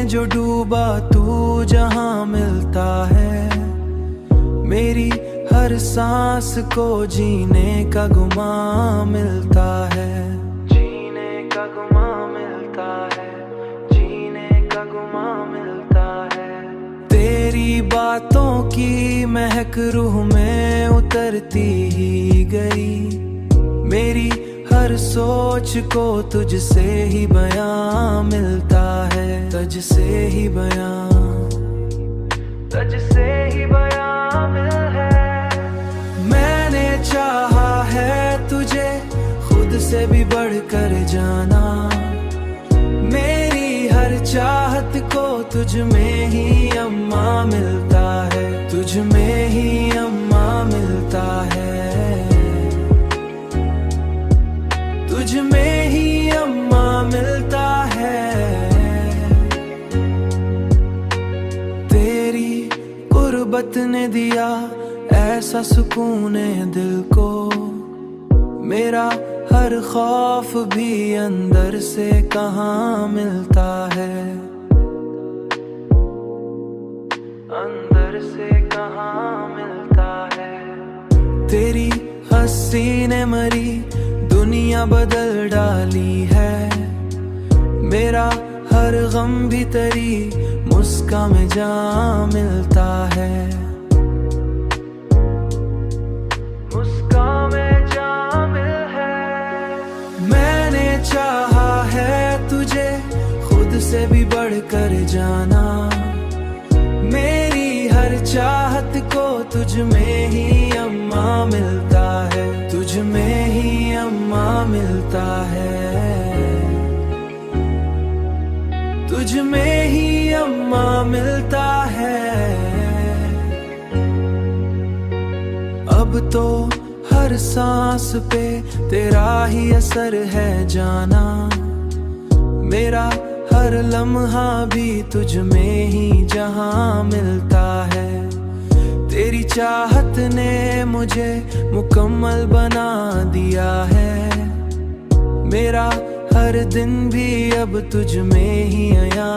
जो डूबा तू जहां मिलता है, मेरी हर सांस को जीने का गुमा मिलता है, जीने का गुमा मिलता है, जीने का गुमा मिलता है। तेरी बातों की महक रूह में उतरती ही गई, मेरी हर सोच को तुझसे ही बयां मिलता है, तुझसे ही बयां, तुझसे ही बयां मिल है। मैंने चाहा है तुझे खुद से भी बढ़कर जाना, मेरी हर चाहत को तुझ में ही अम्मा मिलता है, तुझ में ही अम्मा मिलता है, तुझ में ही अम्मा मिलता है। तेरी गुर्बत ने दिया ऐसा सुकून दिल को, मेरा हर खौफ भी अंदर से कहाँ मिलता है, अंदर से कहाँ मिलता है। तेरी हंसी ने मरी दुनिया बदल डाली है, मेरा हर गम भी तेरी मुस्कान में जा मिलता है, मुस्कान में जा मिल है। मैंने चाहा है तुझे खुद से भी बढ़कर जाना, मेरी हर चाहत को तुझ में ही अम्मा मिलता है, तुझ में ही अम्मा मिलता है, तुझ में ही अम्मा मिलता है। अब तो हर सांस पे तेरा ही असर है जाना, मेरा हर लम्हा भी तुझ में ही जहां मिलता है। तेरी चाहत ने मुझे मुकम्मल बना दिया है, मेरा हर दिन भी अब तुझ में ही आया